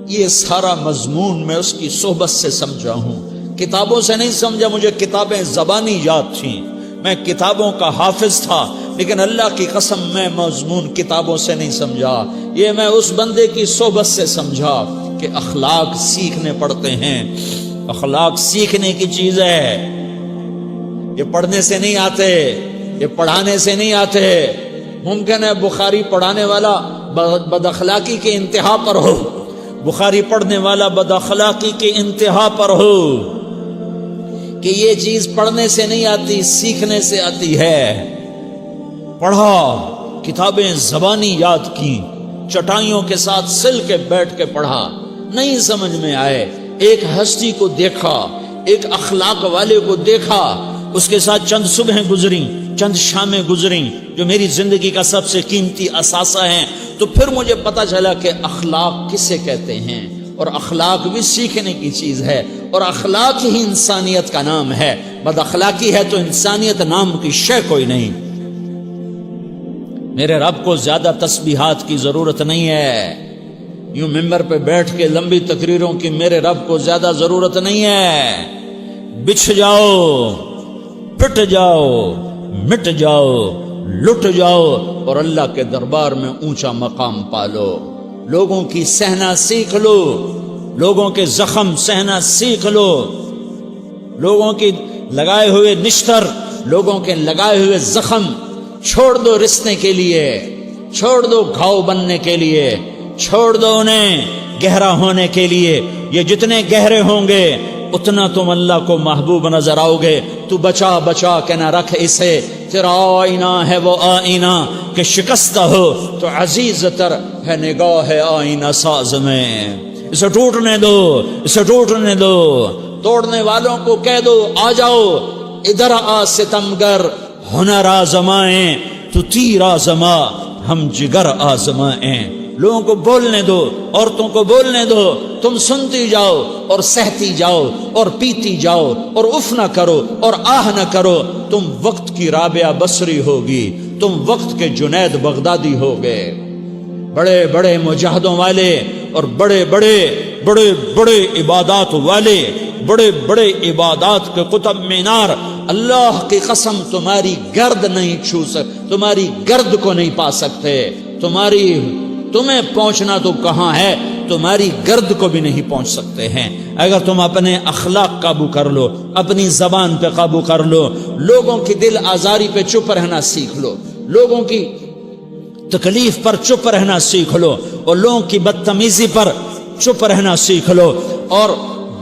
یہ سارا مضمون میں اس کی صحبت سے سمجھا ہوں، کتابوں سے نہیں سمجھا۔ مجھے کتابیں زبانی یاد تھیں، میں کتابوں کا حافظ تھا، لیکن اللہ کی قسم میں مضمون کتابوں سے نہیں سمجھا، یہ میں اس بندے کی صحبت سے سمجھا کہ اخلاق سیکھنے پڑتے ہیں۔ اخلاق سیکھنے کی چیز ہے، یہ پڑھنے سے نہیں آتے، یہ پڑھانے سے نہیں آتے۔ ممکن ہے بخاری پڑھانے والا بد اخلاقی کے انتہا پر ہو، بخاری پڑھنے والا بد اخلاقی کے انتہا پر ہو، کہ یہ چیز پڑھنے سے نہیں آتی، سیکھنے سے آتی ہے۔ پڑھا، کتابیں زبانی یاد کی، چٹائیوں کے ساتھ سل کے بیٹھ کے پڑھا، نہیں سمجھ میں آئے، ایک ہستی کو دیکھا، ایک اخلاق والے کو دیکھا، اس کے ساتھ چند صبحیں گزری، چند شامیں گزری جو میری زندگی کا سب سے قیمتی اثاثہ ہیں، تو پھر مجھے پتا چلا کہ اخلاق کسے کہتے ہیں، اور اخلاق بھی سیکھنے کی چیز ہے، اور اخلاق ہی انسانیت کا نام ہے۔ بد اخلاقی ہے تو انسانیت نام کی شے کوئی نہیں۔ میرے رب کو زیادہ تسبیحات کی ضرورت نہیں ہے، یوں ممبر پہ بیٹھ کے لمبی تقریروں کی میرے رب کو زیادہ ضرورت نہیں ہے۔ بچھ جاؤ، پٹ جاؤ، مٹ جاؤ، لٹ جاؤ، اور اللہ کے دربار میں اونچا مقام پالو۔ لوگوں کی سہنا سیکھ لو، لوگوں کے زخم سہنا سیکھ لو، لوگوں کی لگائے ہوئے نشتر، لوگوں کے لگائے ہوئے زخم چھوڑ دو رسنے کے لیے، چھوڑ دو گھاؤ بننے کے لیے، چھوڑ دو انہیں گہرا ہونے کے لیے۔ یہ جتنے گہرے ہوں گے اتنا تم اللہ کو محبوب نظر آؤ گے۔ تو بچا بچا کے نہ رکھ اسے، تیرا آئینہ ہے وہ آئینہ کہ شکستہ ہو تو عزیز تر ہے نگاہ آئینہ ساز میں۔ اسے ٹوٹنے دو، اسے ٹوٹنے دو۔ توڑنے والوں کو کہہ دو آ جاؤ ادھر آ ستمگر، ہنر آزمائیں تو تیر آزما، ہم جگر آزمائیں۔ لوگوں کو بولنے دو، عورتوں کو بولنے دو، تم سنتی جاؤ اور سہتی جاؤ اور پیتی جاؤ اور اف نہ کرو اور آہ نہ کرو۔ تم وقت کی رابعہ بصری ہوگی، تم وقت کے جنید بغدادی ہوگے۔ بڑے بڑے مجاہدوں والے اور بڑے بڑے بڑے بڑے عبادات والے، بڑے بڑے عبادات کے قطب مینار، اللہ کی قسم تمہاری گرد نہیں چھو سکتے، تمہاری گرد کو نہیں پا سکتے۔ تمہیں پہنچنا تو کہاں ہے، تمہاری گرد کو بھی نہیں پہنچ سکتے ہیں۔ اگر تم اپنے اخلاق قابو کر لو، اپنی زبان پہ قابو کر لو، لوگوں کی دل آزاری پہ چپ رہنا سیکھ لو، لوگوں کی تکلیف پر چپ رہنا سیکھ لو، اور لوگوں کی بدتمیزی پر چپ رہنا سیکھ لو، اور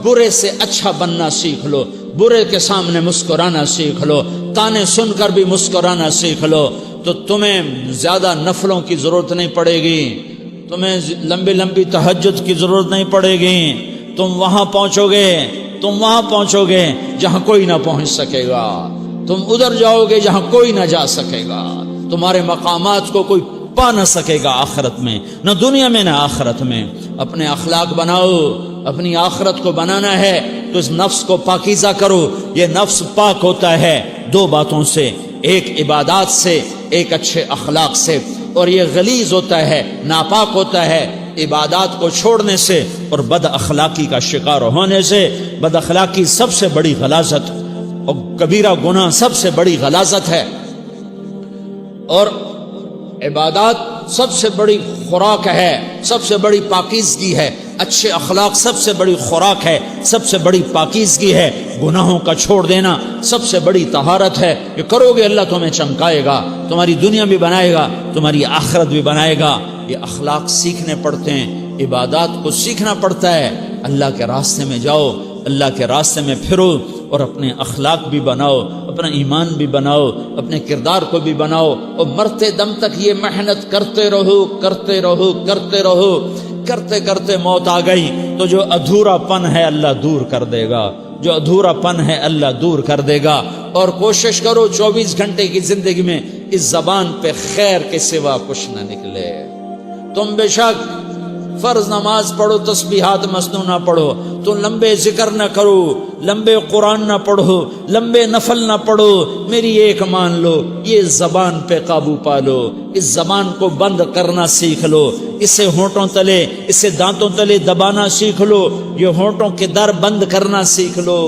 برے سے اچھا بننا سیکھ لو، برے کے سامنے مسکرانا سیکھ لو، تانے سن کر بھی مسکرانا سیکھ لو، تو تمہیں زیادہ نفلوں کی ضرورت نہیں پڑے گی، تمہیں لمبی لمبی تہجد کی ضرورت نہیں پڑے گی۔ تم وہاں پہنچو گے جہاں کوئی نہ پہنچ سکے گا، تم ادھر جاؤ گے جہاں کوئی نہ جا سکے گا، تمہارے مقامات کو کوئی پا نہ سکے گا آخرت میں، نہ دنیا میں نہ آخرت میں۔ اپنے اخلاق بناؤ، اپنی آخرت کو بنانا ہے تو اس نفس کو پاکیزہ کرو۔ یہ نفس پاک ہوتا ہے دو باتوں سے، ایک عبادات سے، ایک اچھے اخلاق سے، اور یہ غلیظ ہوتا ہے، ناپاک ہوتا ہے عبادات کو چھوڑنے سے اور بد اخلاقی کا شکار ہونے سے۔ بد اخلاقی سب سے بڑی غلاظت اور کبیرہ گناہ سب سے بڑی غلاظت ہے، اور عبادات سب سے بڑی خوراک ہے، سب سے بڑی پاکیزگی ہے۔ اچھے اخلاق سب سے بڑی خوراک ہے، سب سے بڑی پاکیزگی ہے۔ گناہوں کا چھوڑ دینا سب سے بڑی طہارت ہے۔ یہ کرو گے اللہ تمہیں چمکائے گا، تمہاری دنیا بھی بنائے گا، تمہاری آخرت بھی بنائے گا۔ یہ اخلاق سیکھنے پڑتے ہیں، عبادات کو سیکھنا پڑتا ہے۔ اللہ کے راستے میں جاؤ، اللہ کے راستے میں پھرو، اور اپنے اخلاق بھی بناؤ، اپنا ایمان بھی بناؤ، اپنے کردار کو بھی بناؤ، اور مرتے دم تک یہ محنت کرتے رہو کرتے رہو کرتے رہو۔ کرتے کرتے موت آ گئی تو جو ادھورا پن ہے اللہ دور کر دے گا، جو ادھورا پن ہے اللہ دور کر دے گا۔ اور کوشش کرو 24 گھنٹے کی زندگی میں اس زبان پہ خیر کے سوا کچھ نہ نکلے۔ تم بے شک فرض نماز پڑھو تسبیحات مسنونہ پڑھو تو لمبے ذکر نہ کرو، لمبے قرآن نہ پڑھو، لمبے نفل نہ پڑھو، میری ایک مان لو، یہ زبان پہ قابو پالو، اس زبان کو بند کرنا سیکھ لو، اسے ہونٹوں تلے، اسے دانتوں تلے دبانا سیکھ لو، یہ ہونٹوں کے در بند کرنا سیکھ لو۔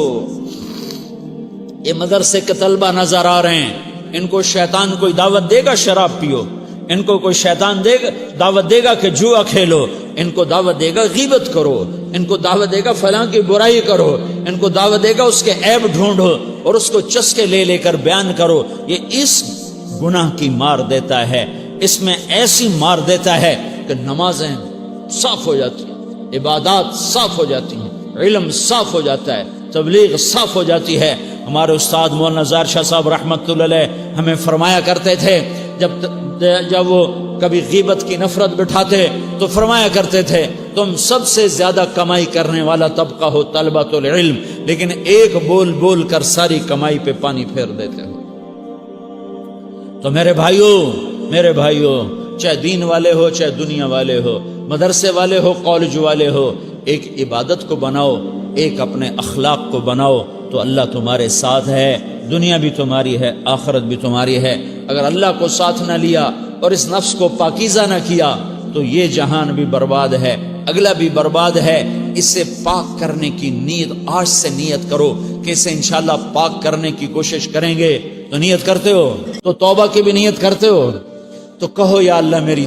یہ مدرسے کے طلبہ نظر آ رہے ہیں، ان کو شیطان کوئی دعوت دے گا شراب پیو، ان کو کوئی شیطان دعوت دے گا کہ جوا کھیلو، ان کو دعوت دے گا غیبت کرو، ان کو دعوت دے گا فلاں کی برائی کرو، ان کو دعوت دے گا اس کے عیب ڈھونڈو اور اس کو چسکے لے لے کر بیان کرو۔ یہ اس گناہ کی مار دیتا ہے، اس میں ایسی مار دیتا ہے کہ نمازیں صاف ہو جاتی ہیں، عبادات صاف ہو جاتی ہیں، علم صاف ہو جاتا ہے، تبلیغ صاف ہو جاتی ہے۔ ہمارے استاد مولانا ظاہر شاہ صاحب رحمۃ اللہ علیہ ہمیں فرمایا کرتے تھے، جب وہ کبھی غیبت کی نفرت بٹھاتے تو فرمایا کرتے تھے تم سب سے زیادہ کمائی کرنے والا طبقہ ہو طلبۃ العلم، لیکن ایک بول بول کر ساری کمائی پہ پانی پھیر دیتے ہو۔ تو میرے بھائیوں چاہے دین والے ہو چاہے دنیا والے ہو، مدرسے والے ہو کالج والے ہو، ایک عبادت کو بناؤ، ایک اپنے اخلاق کو بناؤ تو اللہ تمہارے ساتھ ہے، دنیا بھی تمہاری ہے، آخرت بھی تمہاری ہے۔ اگر اللہ کو ساتھ نہ لیا اور اس نفس کو پاکیزہ نہ کیا تو یہ جہان بھی برباد ہے، اگلا بھی برباد ہے۔ اسے پاک کرنے کی نیت آج سے نیت کرو کہ اسے انشاءاللہ پاک کرنے کی کوشش کریں گے۔ تو نیت کرتے ہو تو توبہ کی بھی نیت کرتے ہو تو کہو یا اللہ میری